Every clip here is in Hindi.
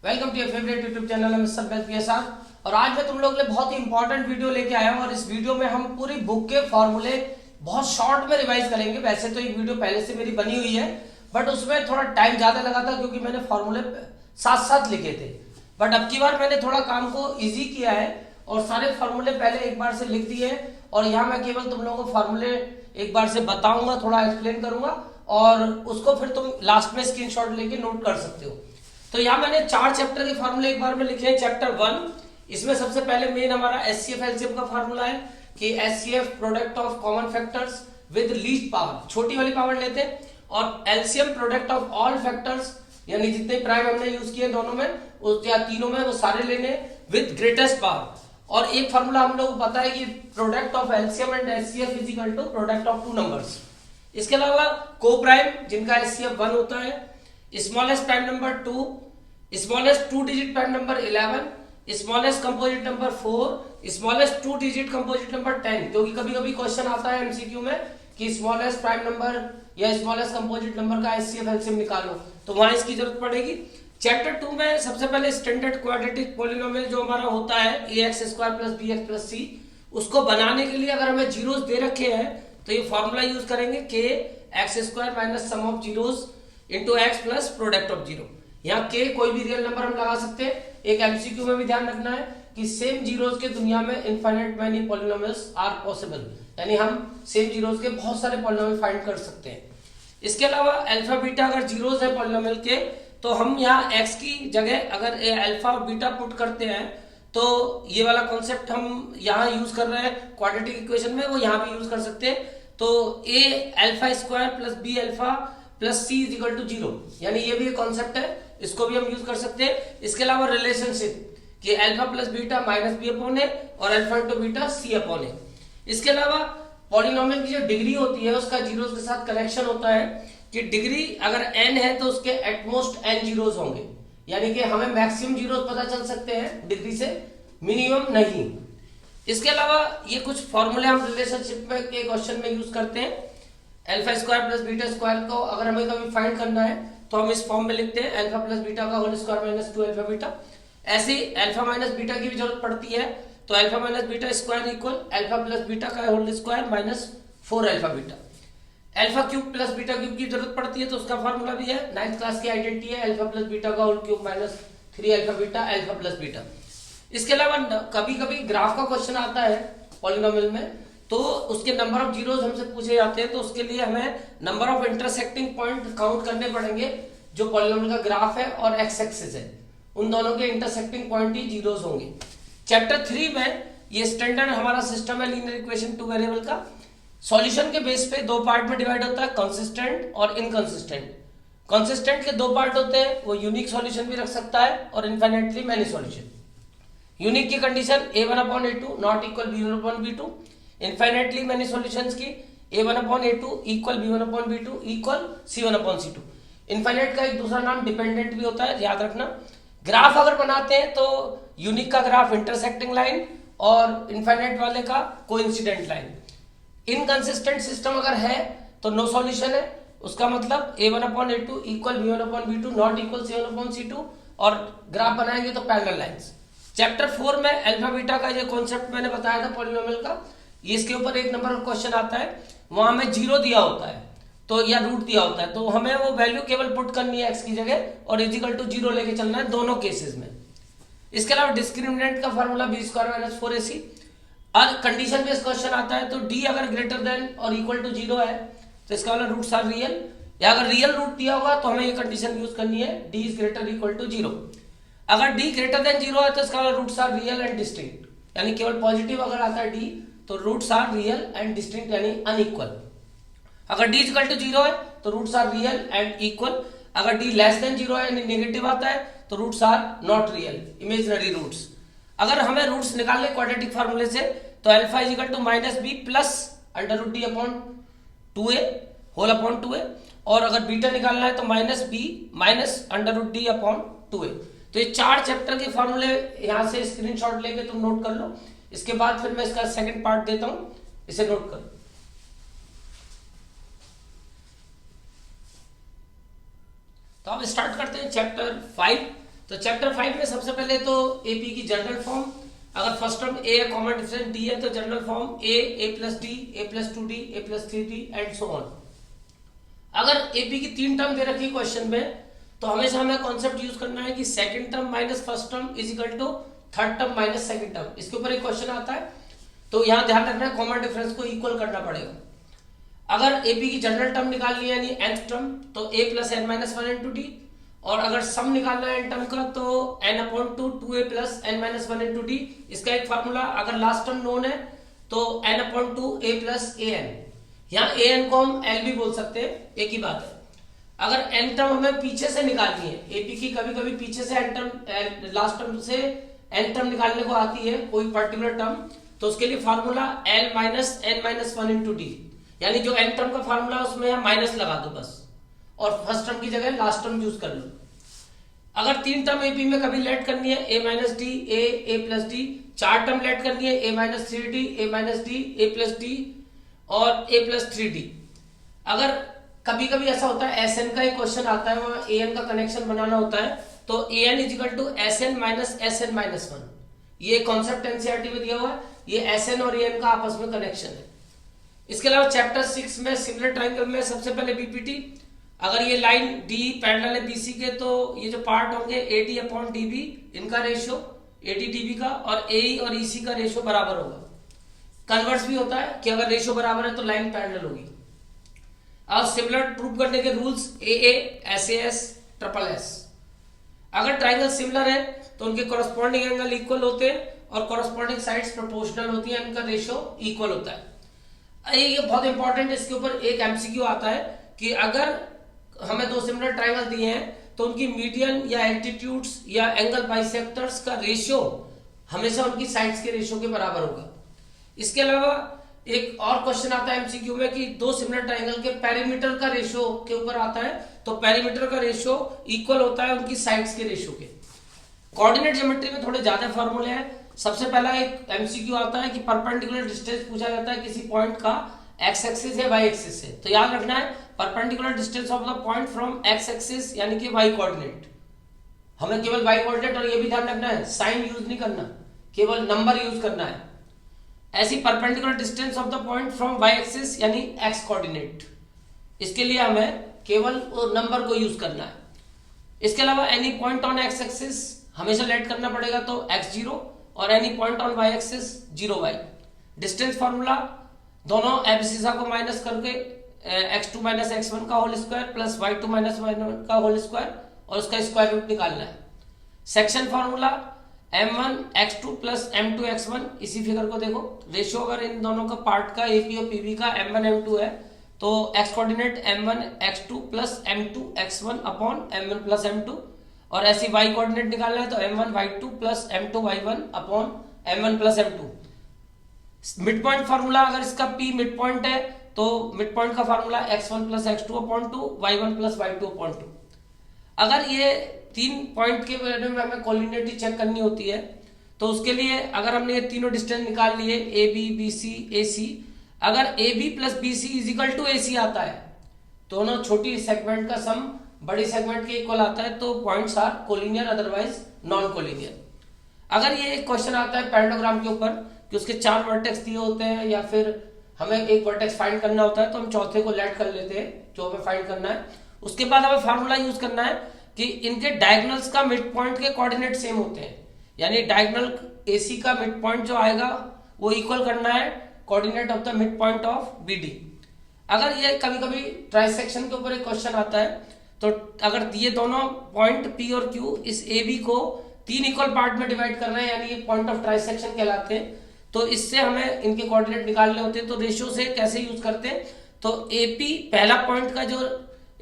Welcome to your favourite YouTube channel mister best PSR। और आज मैं तुम लोग के लिए बहुत ही इंपॉर्टेंट वीडियो लेके आया हूँ और इस वीडियो में हम पूरी बुक के फॉर्मूले बहुत शॉर्ट में रिवाइज करेंगे। वैसे तो एक वीडियो पहले से मेरी बनी हुई है बट उसमें थोड़ा टाइम ज्यादा लगा था क्योंकि मैंने फॉर्मूले साथ साथ लिखे थे। बट अब की बार मैंने थोड़ा काम को ईजी किया है और सारे फॉर्मूले पहले एक बार से लिख दिए और यहाँ मैं केवल तुम लोगों को फॉर्मूले एक बार से बताऊंगा, थोड़ा एक्सप्लेन करूंगा और उसको फिर तुम लास्ट में स्क्रीनशॉट लेके नोट कर सकते हो। तो यहाँ मैंने 4 चैप्टर के फॉर्मूले एक बार में लिखे हैं। चैप्टर 1, इसमें सबसे पहले मेन हमारा HCF LCM का फॉर्मूला है कि HCF product of common factors with least power, छोटी वाली पावर लेते हैं, और LCM product of all factors यानी जितने प्राइम हमने यूज किए दोनों में या तीनों में वो सारे लेने विद ग्रेटेस्ट पावर। और एक फॉर्मूला हम लोग को पता है कि product of LCM and HCF is equal to product of two numbers. इसके अलावा को प्राइम जिनका HCF 1 होता है, smallest prime number 2, smallest 2 digit prime number 11, smallest composite number 4, smallest 2 digit composite number 10। क्योंकि कभी कभी क्वेश्चन आता है MCQ में कि स्मॉलेस्ट प्राइम नंबर या स्मॉलेस्ट कंपोजिट नंबर का HCF LCM निकालो, तो वहां इसकी जरूरत पड़ेगी। चैप्टर 2 में सबसे पहले स्टैंडर्ड क्वाड्रेटिक पॉलिनोमियल जो हमारा होता है ax² + bx + c, उसको बनाने के लिए अगर हमें जीरोस दे रखे हैं तो ये फॉर्मूला यूज करेंगे k x² - sum of zeros into x plus product of zero. यहाँ के कोई भी रियल नंबर हम लगा सकते हैं। एक MCQ में भी ध्यान रखना है कि सेम जीरोस के दुनिया में infinite many polynomials are possible, यानी हम सेम जीरोस के बहुत सारे पॉलिनोमियल फाइंड कर सकते हैं। इसके अलावा अल्फा बीटा अगर जीरोस है पॉलिनोमियल के तो हम यहाँ x की जगह अगर अल्फा और बीटा पुट करते हैं तो ये वाला कॉन्सेप्ट हम यहाँ यूज कर रहे हैं क्वाड्रेटिक इक्वेशन में, वो यहाँ भी यूज कर सकते हैं। तो a² + b alpha plus c is equal to 0, यानी ये भी एक कॉन्सेप्ट है, इसको भी हम यूज कर सकते हैं। इसके अलावा रिलेशनशिप कि अल्फा प्लस बीटा -b/a और अल्फा इंटू बीटा c/a। इसके अलावा पॉलिनोमियल की जो डिग्री होती है उसका जीरोस के साथ कनेक्शन होता है कि डिग्री अगर n है तो उसके एटमोस्ट n जीरोस होंगे, यानी कि हमें मैक्सिमम जीरोस पता चल सकते हैं डिग्री से, मिनिमम नहीं। इसके अलावा ये कुछ फॉर्मूले हम रिलेशनशिप में के क्वेश्चन में यूज करते हैं। अल्फा² + बीटा² को अगर हमें कभी फाइंड करना है तो हम इस फॉर्म में लिखते हैं अल्फा + बीटा का होल स्क्वायर - 2 अल्फा बीटा। ऐसे ही अल्फा माइनस बीटा की भी जरूरत पड़ती है तो alpha - beta square equal alpha + beta का whole square - 4 alpha beta. Alpha + beta cube की जरूरत पड़ती है तो उसका फॉर्मूला भी है, 9th क्लास की आइडेंटिटी है, अल्फा + बीटा का whole cube - 3 alpha beta alpha + beta. इसके अलावा कभी कभी ग्राफ का क्वेश्चन आता है पॉलिनोमियल में तो उसके नंबर ऑफ जीरोस हमसे पूछे जाते हैं, तो उसके लिए हमें number of intersecting point count करने पड़ेंगे जो पॉलिनोमियल का ग्राफ है और एक्स एक्सिस है, उन दोनों के इंटरसेक्टिंग पॉइंट ही जीरोस होंगे। चैप्टर 3 में ये स्टैंडर्ड हमारा सिस्टम है लीनियर इक्वेशन 2 वेरिएबल का। सॉल्यूशन के बेस पे 2 पार्ट में डिवाइड होता है, कंसिस्टेंट और इनकंसिस्टेंट। कंसिस्टेंट के 2 पार्ट होते हैं, वो यूनिक सॉल्यूशन भी रख सकता है और इनफाइनाइटली मैनी सॉल्यूशन। यूनिक की condition a1/a2 not equal b1/b2, infinitely many solutions की a1/a2 equal b1/b2 equal c1/c2। Infinite का एक दूसरा नाम डिपेंडेंट भी होता है, याद रखना। ग्राफ अगर बनाते हैं तो यूनिक का ग्राफ इंटरसेक्टिंग लाइन और इनफाइनाइट वाले का कोइंसिडेंट लाइन। इनकंसिस्टेंट सिस्टम अगर है तो नो सॉल्यूशन है, उसका मतलब a1/a2 equal b1/b2 not equal c1/c2, और ग्राफ बनाएंगे तो पैरेलल लाइंस। चैप्टर 4 में अल्फा बीटा का ये कॉन्सेप्ट मैंने बताया था पॉलिनोमियल का, इसके ऊपर एक नंबर का क्वेश्चन आता है, वहां हमें 0 दिया होता है तो या रूट दिया होता है तो हमें वो वैल्यू केवल पुट करनी है x की जगह और इजिकल टू 0 लेके चलना है दोनों केसेस में। इसके अलावा डिस्क्रिमिनेंट का फॉर्मूला b² - 4ac। और कंडीशन बेस्ड क्वेश्चन आता है तो d अगर ग्रेटर देन और इक्वल टू 0 है तो इसका मतलब रूट्स आर रियल, या अगर रियल रूट दिया होगा तो हमें ये कंडीशन यूज करनी है d is greater equal to 0। अगर d ग्रेटर देन 0 है तो इसका मतलब roots are real and distinct, यानी केवल पॉजिटिव अगर आता है d तो roots are real and distinct यानी अनइक्वल। अगर d इक्वल टू 0 है तो roots are real and equal. अगर d लेस देन 0 है यानी नेगेटिव आता है तो roots are not real, imaginary roots. अगर हमें रूट्स निकालने क्वाड्रेटिक फार्मूले से तो alpha is equal to -b plus √d/2a whole upon 2a, और अगर बीटा निकालना है तो -b माइनस √d/2a। तो ये 4 चैप्टर के फॉर्मूले यहाँ से स्क्रीनशॉट लेके तुम नोट कर लो। इसके बाद फिर मैं इसका सेकंड पार्ट देता हूं, इसे नोट कर। तो अब स्टार्ट करते हैं चैप्टर 5 तो चैप्टर 5 में सबसे पहले तो एपी की जनरल फॉर्म, अगर फर्स्ट टर्म ए है, कॉमन डिफरेंस डी है, तो general form A plus D, a plus 2d, A plus 3d and so on. अगर एपी की 3 टर्म दे रखी क्वेश्चन में, तो हमेशा हमें कॉन्सेप्ट यूज करना है कि second term minus first term is equal to third term minus second term. इसके ऊपर एक क्वेश्चन आता है, तो यहां ध्यान रखना है कॉमन डिफरेंस को इक्वल करना पड़ेगा। अगर एपी की जनरल टर्म निकालनी है यानी nth टर्म, तो a plus n minus one into d, और अगर सम निकालना है n टर्म का, तो n अपॉन 2a plus n minus one into d. इसका एक फार्मूला, अगर लास्ट टर्म नोन है तो n अपॉन 2a प्लस ए एन, यहाँ ए एन को हम एल भी बोल सकते हैं, एक ही बात है। अगर n टर्म हमें पीछे से निकालनी है, एपी की कभी कभी पीछे से n टर्म, लास्ट टर्म से n टर्म निकालने को आती है कोई पर्टिकुलर टर्म, तो उसके लिए formula l minus n minus one into d, यानी जो n टर्म का फार्मूला उसमें माइनस लगा दो बस, और फर्स्ट टर्म की जगह लास्ट टर्म यूज कर लो। अगर 3 टर्म एपी में कभी लेट करनी है a minus d, a plus d, 4 term let करनी है a minus 3d, a minus d, a plus d और a प्लस 3d। अगर कभी कभी ऐसा होता है एस का एक क्वेश्चन आता है, वहां ए का कनेक्शन बनाना होता है, तो A N is equal to S N minus S N minus one. ये कॉन्सेप्ट एनसीईआरटी में दिया हुआ है, ये एस एन और ए एन का आपस में कनेक्शन है। इसके अलावा चैप्टर 6 में सिमिलर ट्रायंगल में सबसे पहले बीपीटी, अगर ये लाइन डी पैरेलल है बीसी के, तो ये जो पार्ट होंगे एडी अपॉन डीबी, इनका रेशियो एडी डीबी का और एई और ईसी का रेशियो बराबर होगा। कन्वर्स भी होता है कि अगर रेशियो बराबर है तो लाइन पैरेलल होगी। अब सिमिलर प्रूव करने के rules A S S triple S. अगर ट्रायंगल सिमिलर है तो उनके कॉरस्पॉन्डिंग एंगल इक्वल होते हैं और कॉरस्पॉन्डिंग साइड्स प्रोपोर्शनल होती हैं, इनका रेशियो इक्वल होता है। ये बहुत इंपॉर्टेंट, इसके ऊपर एक एमसीक्यू आता है कि अगर हमें 2 सिमिलर ट्रायंगल दिए हैं तो उनकी मीडियन या एल्टीट्यूड्स या एंगल बाइसेक्टर्स का रेशियो हमेशा उनकी साइड्स के रेशियो के बराबर होगा। इसके अलावा एक और क्वेश्चन आता है एमसीक्यू में कि 2 सिमिलर ट्रायंगल के पेरीमीटर का रेशियो के ऊपर आता है, तो पेरीमीटर का रेशियो इक्वल होता है उनकी साइड्स के रेशियो के। कोऑर्डिनेट ज्योमेट्री में थोड़े ज्यादा फॉर्मूले हैं। सबसे पहला एक एमसीक्यू आता है कि परपेंडिकुलर डिस्टेंस पूछा जाता है किसी पॉइंट का, एक्स एक्सिस है वाई एक्सिस से, तो याद रखना है perpendicular distance of the point from x axis यानी कि वाई कोऑर्डिनेट। हमें केवल वाई कोऑर्डिनेट, और ये भी ध्यान रखना है साइन यूज नहीं करना, केवल नंबर यूज करना है। ऐसी perpendicular distance of the point from y axis यानी एक्स कोऑर्डिनेट, इसके लिए हमें केवल नंबर को यूज करना है। इसके अलावा any point on x axis हमेशा लेट करना पड़ेगा, तो x0, और any point on y axis 0y। Distance formula दोनों एबसिसा को माइनस करके x2 माइनस x1 का whole square plus y2 minus y1 का होल स्क्वायर और उसका स्क्वायर रूट निकालना है। Section formula m1 x2 plus m2 x1, इसी फिगर को देखो, रेशियो अगर इन दोनों का पार्ट का AP और PB का m1 m2 है, तो x coordinate m1 x2 plus m2 x1 upon m1 plus m2, और ऐसी y कोऑर्डिनेट निकालना है तो m1 y2 plus m2 y1 upon m1 plus m2। Mid point formula, अगर इसका p मिड पॉइंट है तो मिड पॉइंट का formula x1 plus x2 upon 2, y1 plus y2 upon 2। अगर ये 3 पॉइंट के बारे में हमें कोलिनियरिटी चेक करनी होती है, तो उसके लिए अगर हमने ये तीनों डिस्टेंस निकाल लिए AB BC AC, अगर AB plus BC is equal to AC आता है, दोनों छोटी सेगमेंट का सम बड़ी सेगमेंट के इक्वल आता है, तो points are collinear otherwise non collinear. अगर ये एक क्वेश्चन आता है पैरेललोग्राम के ऊपर कि उसके 4 वर्टेक्स दिए होते हैं या फिर हमें एक वर्टेक्स फाइंड करना होता है, तो हम चौथे को लेट कर लेते हैं जो हमें फाइंड करना है। उसके बाद हमें फार्मूला यूज करना है कि इनके डायगोनल्स का मिड पॉइंट के कोऑर्डिनेट सेम होते हैं, यानी डायगोनल AC का मिड पॉइंट जो आएगा वो इक्वल करना है coordinate of the mid point of BD। अगर ये कभी कभी ट्राइसेक्शन के ऊपर एक क्वेश्चन आता है, तो अगर ये दोनों पॉइंट P और Q इस AB को 3 इक्वल पार्ट में डिवाइड करना है, यानी ये पॉइंट ऑफ ट्राइसेक्शन कहलाते हैं, तो इससे हमें इनके कोऑर्डिनेट निकालने होते हैं। तो रेशियो से कैसे यूज करते हैं, तो AP पहला पॉइंट का जो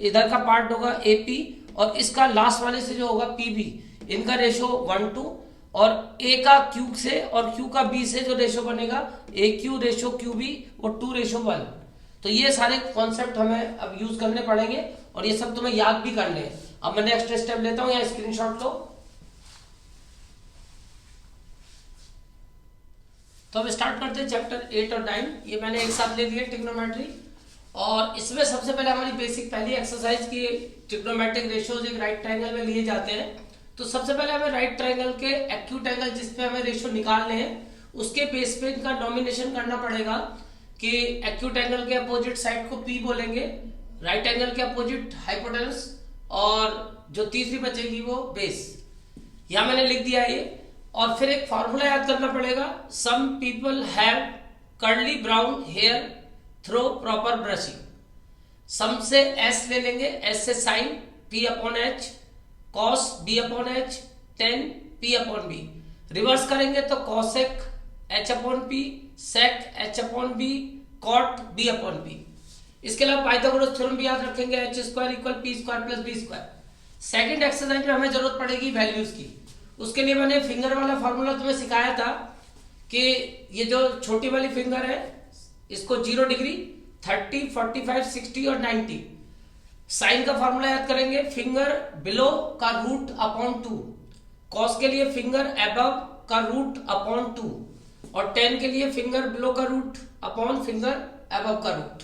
इधर का पार्ट होगा AP, और इसका लास्ट वाले से जो होगा PB, इनका रेशियो 1:2, और A का Q से और Q का B से जो रेशियो बनेगा AQ रेशियो QB वो 2:1। तो ये सारे कॉन्सेप्ट हमें अब यूज करने पड़ेंगे और ये सब तुम्हें याद भी करने हैं। अब मैं नेक्स्ट स्टेप लेता हूं, यहाँ स्क्रीनशॉट लो। तो अब स्टार्ट करते हैं चैप्टर 8 और 9। ये मैंने एक साथ ले लिया ट्रिग्नोमेट्री, और इसमें सबसे पहले हमारी बेसिक पहली एक्सरसाइज की ट्रिग्नोमेट्रिक रेशियोज एक राइट ट्रायंगल में लिए जाते हैं। तो सबसे पहले हमें राइट ट्रायंगल के एक्यूट एंगल जिस पे हमें रेशियो निकालने हैं उसके बेस पे इनका डोमिनेशन करना पड़ेगा कि एक्यूट एंगल के अपोजिट साइड को P बोलेंगे, राइट एंगल के अपोजिट हाइपोटेनस, और जो तीसरी बचेगी वो बेस। यहां मैंने लिख दिया ये। और फिर एक फॉर्मूला याद करना पड़ेगा, some people have curly brown hair through proper brushing. Some से S ले लेंगे, S से sine P upon H, cos B upon H, tan P upon B। Reverse करेंगे तो cosec H upon P, sec H upon B, cot B upon B। इसके अलावा पाइथागोरस थ्योरम भी याद रखेंगे, H square equal P square plus B square. Second exercise में हमें जरूरत पड़ेगी वैल्यूज की। उसके लिए मैंने फिंगर वाला फॉर्मूला तुम्हें सिखाया था कि ये जो छोटी वाली फिंगर है इसको 0 डिग्री, 30, 45, 60 और 90। साइन का फॉर्मूला याद करेंगे, फिंगर बिलो का रूट अपॉन 2, कॉस के लिए फिंगर अबव का रूट अपॉन 2, और टेन के लिए फिंगर बिलो का रूट अपॉन फिंगर अबव का रूट।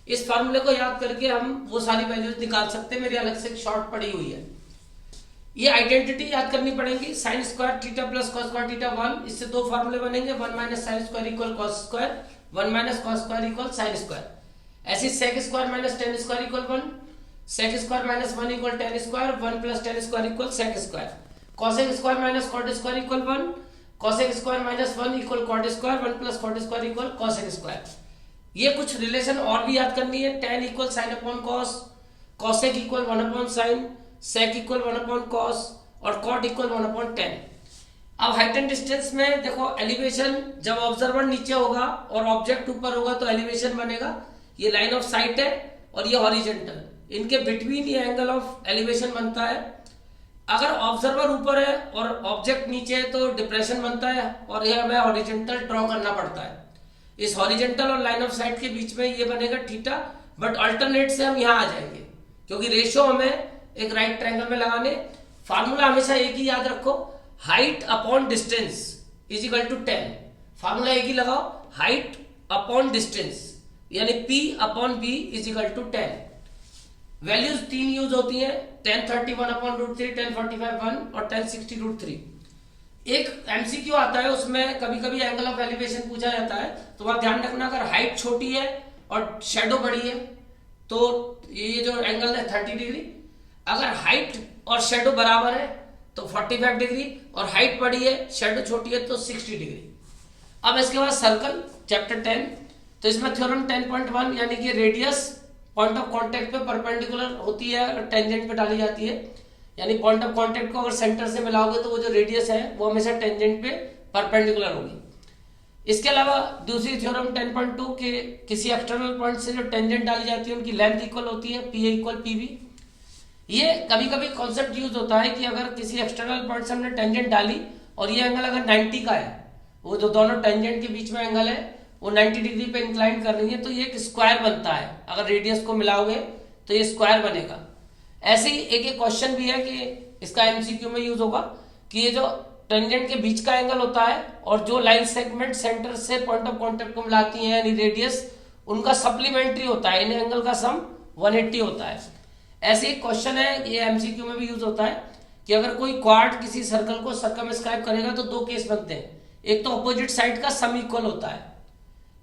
इस फार्मूले को याद करके हम वो सारी वैल्यूज निकाल सकते हैं। मेरी अलग से एक शॉर्ट पड़ी हुई है। ये आइडेंटिटी याद करनी पड़ेगी, sine square theta plus cos square theta 1। इससे दो फार्मूले बनेंगे, 1 minus sine square equal cos square, 1 minus cos square equal sine square. ऐसे sec square minus tan square equal 1, sec square minus 1 equal tan square, 1 plus tan square equal sec square. Cosec square minus cot square equal 1, cosec square minus 1 equal cot square, 1 plus cot square equal cosec square. ये कुछ रिलेशन और भी याद करनी है, tan equal sine upon cos, cosec equal 1 upon sine, sec equal 1 upon cos और कॉट इक्वल 1 अपॉन टेन। अब हाइट एंड डिस्टेंस में देखो, एलिवेशन जब ऑब्जर्वर नीचे होगा और ऑब्जेक्ट ऊपर होगा तो एलिवेशन बनेगा। ये लाइन ऑफ साइट है और ये हॉरिजेंटल, इनके बिटवीन ये एंगल ऑफ एलिवेशन बनता है। अगर ऑब्जर्वर ऊपर है और ऑब्जेक्ट नीचे है तो डिप्रेशन बनता है और यह हमें हॉरिजेंटल ड्रॉ करना पड़ता है। इस हॉरिजेंटल और लाइन ऑफ साइट के बीच में ये बनेगा थीटा, बट अल्टरनेट से हम यहाँ आ जाएंगे क्योंकि रेशियो हमें एक राइट ट्रायंगल में लगाने। फार्मूला हमेशा एक ही याद रखो, height upon distance is equal to 10। फार्मूला एक ही लगाओ, हाइट अपॉन डिस्टेंस यानी P upon B is equal to 10। Values तीन यूज होती हैं, 10 31 अपॉन रूट 3, 10 45 1 और 10 60 रूट 3। एक MCQ आता है, उसमें कभी कभी एंगल ऑफ एलिवेशन पूछा जाता है, तो वहां ध्यान रखना अगर हाइट छोटी है और शेडो बड़ी है तो ये जो एंगल है 30 डिग्री। अगर हाइट और शेडो बराबर है तो 45 डिग्री, और हाइट बड़ी है शेडो छोटी है तो 60 डिग्री। अब इसके बाद सर्कल चैप्टर 10, तो इसमें थ्योरम 10.1 यानी कि रेडियस पॉइंट ऑफ कांटेक्ट पे परपेंडिकुलर होती है और टेंजेंट पे डाली जाती है। यानी पॉइंट ऑफ कांटेक्ट को अगर सेंटर से मिलाओगे तो वो जो रेडियस है वो हमेशा टेंजेंट पे परपेंडिकुलर होगी। इसके अलावा दूसरी थ्योरम 10.2 के किसी एक्सटर्नल पॉइंट से जो टेंजेंट डाली जाती है उनकी लेंथ इक्वल होती है, PA इक्वल PB। ये कभी कभी कॉन्सेप्ट यूज होता है कि अगर किसी एक्सटर्नल पॉइंट से हमने टेंजेंट डाली और ये एंगल अगर 90 का है, वो जो दोनों टेंजेंट के बीच में एंगल है वो 90 डिग्री पे इंक्लाइन कर रही है, तो ये एक स्क्वायर बनता है। अगर रेडियस को मिलाओगे तो ये स्क्वायर बनेगा। ऐसे ही एक क्वेश्चन भी है कि इसका MCQ में यूज होगा कि ये जो टेंजेंट के बीच का एंगल होता है और जो लाइन सेगमेंट सेंटर से पॉइंट ऑफ कांटेक्ट को मिलाती है यानी रेडियस, उनका सप्लीमेंट्री होता है, इन एंगल का सम 180 होता है। ऐसे एक क्वेश्चन है, ये MCQ में भी यूज होता है कि अगर कोई क्वाड किसी सर्कल को सर्कमस्क्राइब करेगा तो दो केस बनते हैं। एक तो अपोजिट साइड का सम इक्वल होता है,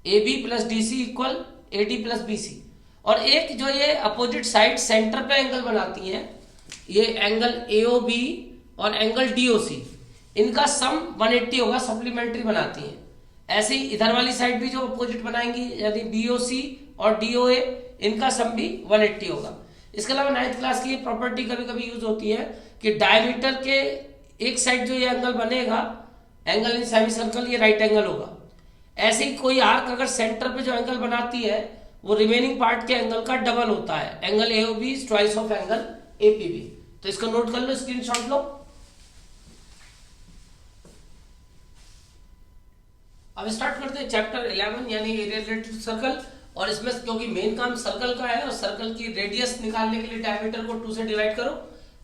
AB plus DC equal AD plus BC, और एक जो ये अपोजिट साइड सेंटर पे एंगल बनाती है, ये एंगल AOB और एंगल DOC, इनका सम 180 होगा, सप्लीमेंट्री बनाती है। ऐसे ही इधर वाली साइड भी जो अपोजिट बनाएंगी यानी BOC और DOA, इनका सम भी 180 होगा। इसके अलावा 9th क्लास की ये प्रॉपर्टी कभी कभी यूज होती है कि डायमीटर के एक साइड जो ये एंगल बनेगा, एंगल इन सेमी सर्कल, ये राइट एंगल होगा। ऐसे ही कोई आर्क अगर सेंटर पे जो एंगल बनाती है वो रिमेनिंग पार्ट के एंगल का डबल होता है, angle AOB is twice of angle APB। तो इसको नोट कर लो, स्क्रीनशॉट लो। अब स्टार्ट करते हैं चैप्टर 11 यानी एरिया रिलेटेड सर्कल। और इसमें क्योंकि मेन काम सर्कल का है और सर्कल की रेडियस निकालने के लिए डायमीटर को 2 से डिवाइड करो।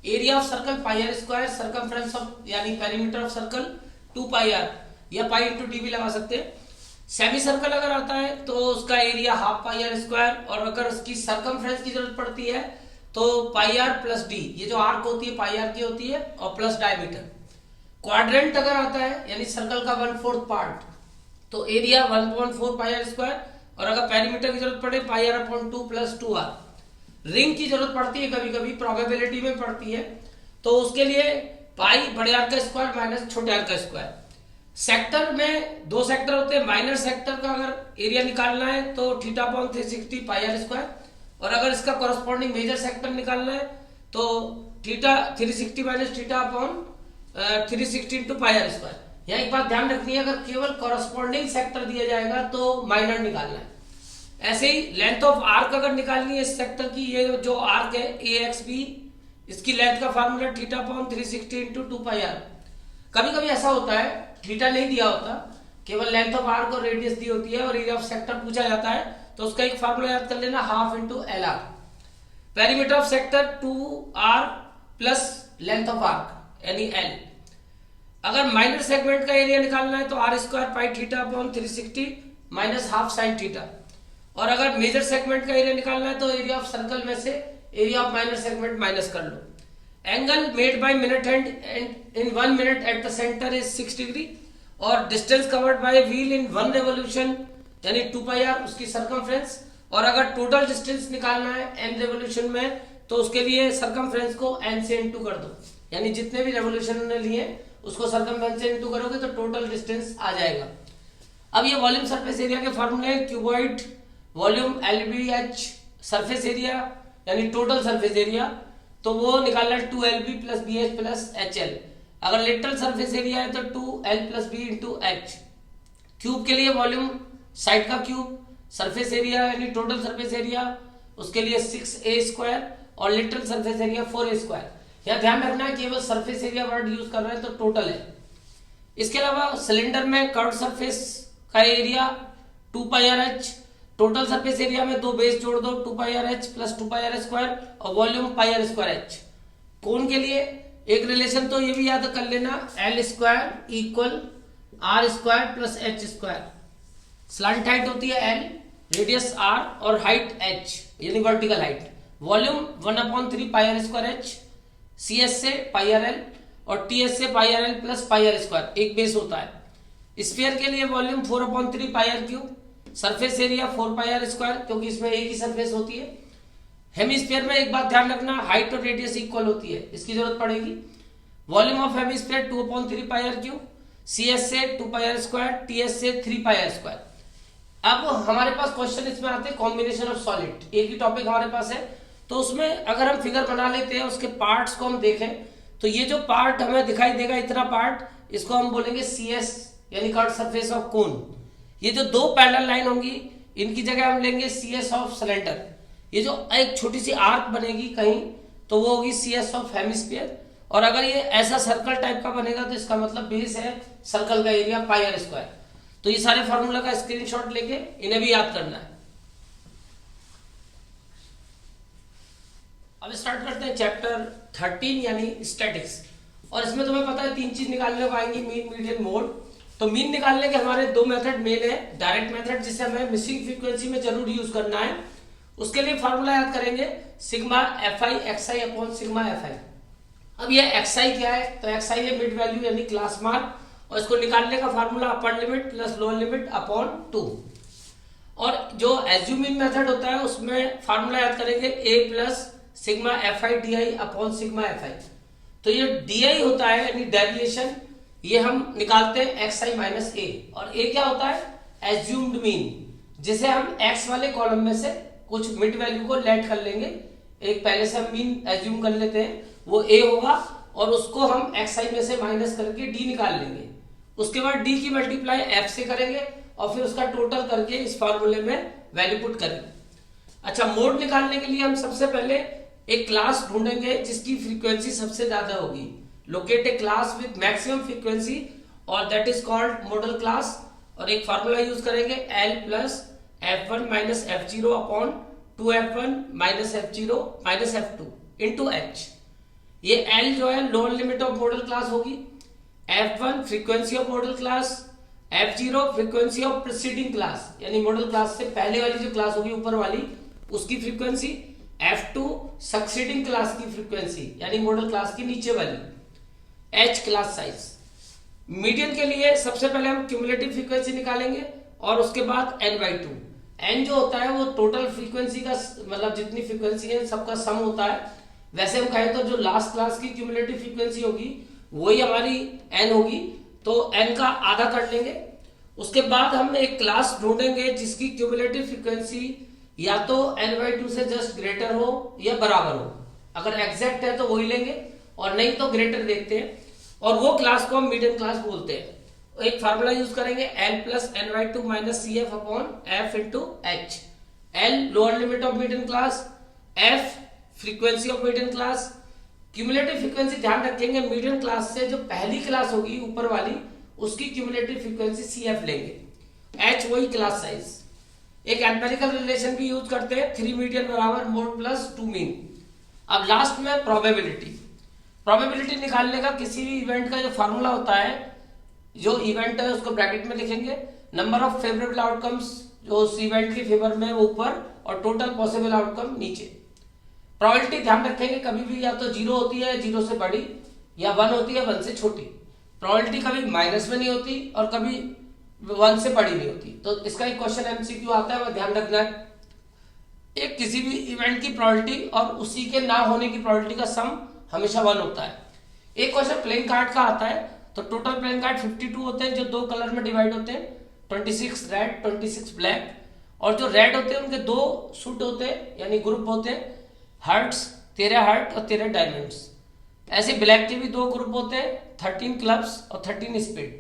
Area of circle pi are square, circumference of यानी perimeter of circle 2 pi R या पाई इंटू डी भी लगा सकते हैं। सेमी सर्कल अगर आता है तो उसका area half pi are square, और अगर उसकी सर्कमफ्रेंस की जरूरत पड़ती है तो पाई आर प्लस डी, ये जो आर्क होती है पाई आर की होती है और प्लस डायमीटर। क्वाड्रेंट अगर आता है यानी सर्कल का 1/4 पार्ट, तो एरिया 1/4 पाई आर स्क्वायर, और अगर पेरीमीटर की जरूरत पड़े pi R upon 2 plus 2r। Ring की जरूरत पड़ती है कभी कभी, प्रोबेबिलिटी में पड़ती है, तो उसके लिए पाई बड़े आर का स्क्वायर माइनस छोटे आर का स्क्वायर। सेक्टर में दो सेक्टर होते हैं, माइनर सेक्टर का अगर एरिया निकालना है तो theta upon 360 pi are square, और अगर इसका कॉरस्पॉन्डिंग मेजर सेक्टर निकालना है तो theta 360 minus theta upon 360 into pi are square. यहाँ एक बात ध्यान रखनी है, अगर केवल कॉरस्पॉन्डिंग सेक्टर दिया जाएगा तो माइनर निकालना है। ऐसे ही लेंथ ऑफ आर्क अगर निकालनी है इस सेक्टर की, ये जो आर्क है ए एक्स बी, इसकी लेंथ का formula theta upon 360 into 2 pi r. कभी कभी ऐसा होता है थीटा नहीं दिया होता, केवल लेंथ ऑफ आर्क और रेडियस दी होती है और एरिया ऑफ सेक्टर पूछा जाता है, तो उसका एक फार्मूला याद कर लेना, half into l r. Perimeter of sector 2r plus length of arc यानी एल। अगर माइनर सेगमेंट का एरिया निकालना है तो r square pi theta upon 360 minus half sine theta, और अगर मेजर सेगमेंट का एरिया निकालना है तो एरिया ऑफ सर्कल में से area of minor segment minus कर लो। Angle made by minute hand in 1 minute at the centre is 6 degree, और distance covered by wheel in 1 revolution यानी 2 पाई आर उसकी सरकमफ्रेंस। और अगर टोटल डिस्टेंस निकालना है n रेवोल्यूशन में तो उसके लिए सरकमफ्रेंस को n से इंटू कर दो, यानी जितने भी रेवोल्यूशन ने लिए उसको सरकमफ्रेंस से इंटू करोगे तो टोटल डिस्टेंस आ जाएगा। अब ये वॉल्यूम सरफेस एरिया के फॉर्मूले, cuboid volume LBH surface area यानी टोटल सरफेस एरिया, तो वो निकालना 2LB plus BH plus HL। अगर लिटरल सरफेस एरिया है तो 2L plus B into H। Cube के लिए वॉल्यूम साइड का क्यूब, सरफेस एरिया यानी टोटल सरफेस एरिया उसके लिए 6a स्क्वायर, और literal surface area 4a square. यहाँ ध्यान रखना है केवल सरफेस एरिया वर्ड यूज कर रहे हैं तो टोटल है। इसके अलावा सिलेंडर में कर्व सरफेस का area 2 pi R H, total surface area में दो बेस जोड़ दो 2 pi R H plus 2 pi are square, और volume pi are square H. कोण के लिए एक रिलेशन तो ये भी याद कर लेना, L square equal R square plus H square. Slant height होती है एल, रेडियस आर और हाइट एच यानी vertical height. Volume 1/3 pi are square H, C S से पाई आर एल और टी एस से pi R L plus pi are square, एक बेस होता है। स्फीयर के लिए volume 4/3 pi are cube, surface area 4 pi are square क्योंकि इसमें एक ही सरफेस होती है। हेमिस्फीयर में एक बात ध्यान रखना, हाइट और रेडियस इक्वल होती है, इसकी जरूरत पड़ेगी। Volume of hemisphere 2/3 pi are cube, c S से 2 pi are square, t S से 3 पाई आर स्क्वायर। अब हमारे पास क्वेश्चन इसमें आते हैं कॉम्बिनेशन ऑफ सॉलिड, एक ही टॉपिक हमारे पास है, तो उसमें अगर हम फिगर बना लेते हैं उसके पार्ट्स को हम देखें तो ये जो पार्ट हमें दिखाई देगा इतना पार्ट, इसको हम बोलेंगे सी एस यानी कर्व्ड सरफेस ऑफ कोन। ये जो दो पैरेलल लाइन होंगी इनकी जगह हम लेंगे सी एस ऑफ सिलेंडर। ये जो एक छोटी सी आर्क बनेगी कहीं तो वो होगी सी एस ऑफ हेमिस्फीयर, और अगर ये ऐसा सर्कल टाइप का बनेगा तो इसका मतलब बेस है सर्कल का एरिया पाई आर स्क्वायर। तो ये सारे फॉर्मूला का स्क्रीनशॉट लेके इन्हें भी याद करना है। अब स्टार्ट करते हैं चैप्टर 13 यानी स्टैटिक्स, और इसमें तुम्हें पता है तीन चीज निकालने को आएंगी, मीन मीडियन मोड। तो मीन निकालने के हमारे दो मेथड मेन है, डायरेक्ट मेथड जिसे हमें मिसिंग फ्रीक्वेंसी में जरूर यूज करना है, उसके लिए फॉर्मूला याद करेंगे सिग्मा एफ आई एक्स आई अपॉन सिग्मा एफ आई। अब ये एक्स आई क्या है, तो एक्स आई है मिड वैल्यू यानी क्लास मार्क, और इसको निकालने का formula upper limit plus lower limit upon 2। और जो एज्यूमिंग मेथड होता है उसमें फॉर्मूला याद करेंगे A plus sigma F I D I upon sigma F I. तो ये डी आई होता है यानी डेविएशन, ये हम निकालते हैं एक्स आई माइनस ए, और ए क्या होता है एज्यूम्ड मीन, जिसे हम एक्स वाले कॉलम में से कुछ मिड वैल्यू को लेट कर लेंगे। एक पहले से हम मीन एज्यूम कर लेते हैं, वो ए होगा और उसको हम एक्स आई में से माइनस करके डी निकाल लेंगे। उसके बाद डी की मल्टीप्लाई एफ से करेंगे और फिर उसका टोटल करके इस फॉर्मूले में वैल्यू पुट करेंगे। अच्छा, मोड निकालने के लिए हम सबसे पहले एक क्लास ढूंढेंगे जिसकी फ्रीक्वेंसी सबसे ज्यादा होगी। Locate a class with maximum frequency और that is called modal class, और एक फॉर्मूला यूज करेंगे L plus f1 minus f0 upon 2f1 minus f0 minus f2 into h। ये l जो है lower limit of modal class होगी, f1 frequency of modal class, f0 frequency of preceding class यानी मॉडल क्लास से पहले वाली जो क्लास होगी ऊपर वाली उसकी फ्रीक्वेंसी, F2 सक्सीडिंग क्लास की फ्रीक्वेंसी यानी मॉडल क्लास की नीचे वाली, H क्लास साइज। मीडियन के लिए सबसे पहले हम क्यूमुलेटिव फ्रीक्वेंसी निकालेंगे और उसके बाद n/2। n जो होता है वो टोटल फ्रीक्वेंसी का मतलब जितनी फ्रीक्वेंसी है सबका सम होता है। वैसे हम कहें तो जो लास्ट क्लास की क्यूमुलेटिव फ्रीक्वेंसी होगी वही हमारी n होगी, तो n का आधा कर लेंगे। उसके बाद हम एक क्लास ढूंढेंगे जिसकी क्यूमुलेटिव फ्रीक्वेंसी या तो n/2 से जस्ट ग्रेटर हो या बराबर हो। अगर एग्जैक्ट है तो वही लेंगे और नहीं तो ग्रेटर देखते हैं, और वो क्लास को हम मीडियन क्लास बोलते हैं। एक फार्मूला यूज करेंगे L plus n/2 minus CF upon F into H। L lower limit of median class, F frequency of median class. Cumulative frequency ध्यान रखेंगे मीडियन क्लास से जो पहली क्लास होगी ऊपर वाली उसकी क्यूमुलेटिव फ्रीक्वेंसी CF लेंगे, H वही क्लास साइज। एक एम्पिरिकल रिलेशन भी यूज करते हैं, 3 मीडियन बराबर मोड प्लस 2 मीन। अब लास्ट में प्रोबेबिलिटी निकालने का किसी भी इवेंट का जो फॉर्मूला होता है, जो इवेंट है उसको ब्रैकेट में लिखेंगे, नंबर ऑफ फेवरेबल आउटकम्स जो उस इवेंट के फेवर में वो ऊपर और टोटल पॉसिबल आउटकम नीचे। प्रोबेबिलिटी ध्यान रखेंगे कभी भी या तो 0 होती है 0 से बड़ी, या 1 होती है 1 से छोटी। प्रोबेबिलिटी कभी माइनस में नहीं होती और कभी 1 से बड़ी नहीं होती। तो इसका एक क्वेश्चन MCQ आता है, वह ध्यान रखना है। एक किसी भी इवेंट की प्रोबेबिलिटी और उसी के ना होने की प्रोबेबिलिटी का सम हमेशा 1 होता है। एक क्वेश्चन प्लेइंग कार्ड का आता है, तो टोटल प्लेइंग कार्ड 52 होते हैं जो 2 कलर में डिवाइड होते हैं, 26 रेड 26 ब्लैक। और जो रेड होते हैं उनके 2 सूट होते हैं यानी ग्रुप होते हैं, हार्ट्स 13 हार्ट और 13 डायमंड्स। ऐसे ब्लैक के भी 2 ग्रुप होते हैं, 13 क्लब्स और 13 स्पेड।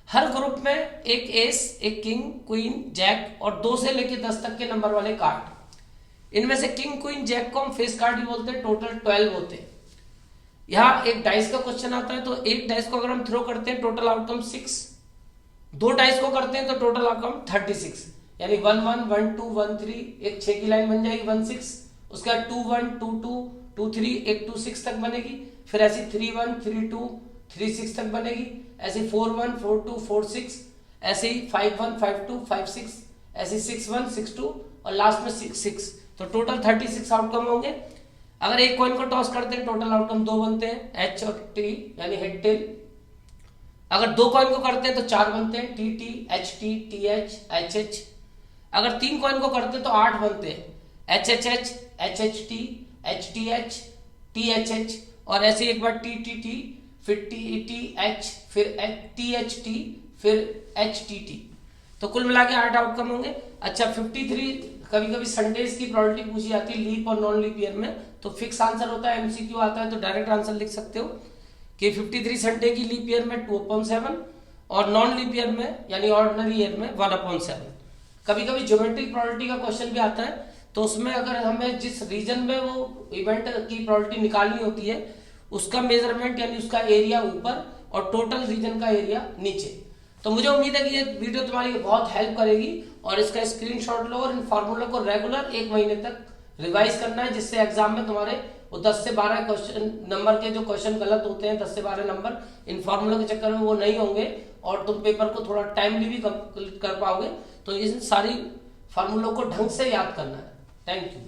हर ग्रुप में एक एस, एक किंग, क्वीन, जैक और 2 से लेकर 10 तक के नंबर वाले कार्ड। इनमें से किंग, क्वीन, जैक को हम फेस कार्ड भी बोलते हैं। टोटल 12 होते हैं। यहाँ एक डाइस का क्वेश्चन आता है, तो एक डाइस को अगर हम थ्रो करते हैं टोटल आउटकम 6, 2 डाइस को करते हैं तो टोटल आउटकम 36, यानी 1 1 1 2 1 3, एक 6 की लाइन बन जाएगी 1 6। उसके बाद 2 1 2 2 2 3, एक 2 6 तक बनेगी। फिर ऐसी 3 1 3 2 3 6 तक बनेगी। ऐसे 4 1 4 2 4 6, ऐसे ही 5 1 5 2 5 6, ऐसे 6 1 6 2 और लास्ट में 6 6। तो टोटल 36 आउटकम होंगे। अगर एक कॉइन को टॉस करते हैं टोटल आउटकम 2 बनते हैं, H और T यानी हेड टेल। अगर 2 कॉइन को करते हैं तो 4 बनते हैं, TT HT TH HH। अगर 3 कॉइन को करते हैं तो 8 बनते हैं, HHH HHT HTH THH। और ऐसे एक बार TTT फिर TTH फिर THT फिर HTT। तो कुल मिला के 8 आउटकम होंगे। अच्छा 53 कभी कभी संडेज की प्रोबेबिलिटी पूछी जाती है लीप और नॉन लीप ईयर में, तो फिक्स आंसर होता है, MCQ आता है तो डायरेक्ट आंसर लिख सकते हो कि 53 संडे की लीप ईयर में 2/7 और नॉन लीप ईयर में यानी ऑर्डिनरी ईयर में 1/7। कभी कभी ज्योमेट्रिक प्रोबेबिलिटी का क्वेश्चन भी आता है, तो उसमें अगर हमें जिस रीजन में वो इवेंट की प्रोबेबिलिटी निकालनी होती है उसका मेजरमेंट यानी उसका एरिया ऊपर और टोटल रीजन का एरिया नीचे। तो मुझे उम्मीद है कि ये वीडियो तुम्हारी बहुत हेल्प करेगी, और इसका स्क्रीनशॉट लो और इन फॉर्मूला को रेगुलर 1 महीने तक रिवाइज करना है, जिससे एग्जाम में तुम्हारे वो 10 से 12 क्वेश्चन नंबर के जो क्वेश्चन गलत होते हैं 10 से 12 नंबर इन फॉर्मूला के चक्कर में वो नहीं होंगे और तुम पेपर को थोड़ा टाइमली भी कंप्लीट कर पाओगे। तो इन सारी फॉर्मूलों को ढंग से याद करना है। Thank you.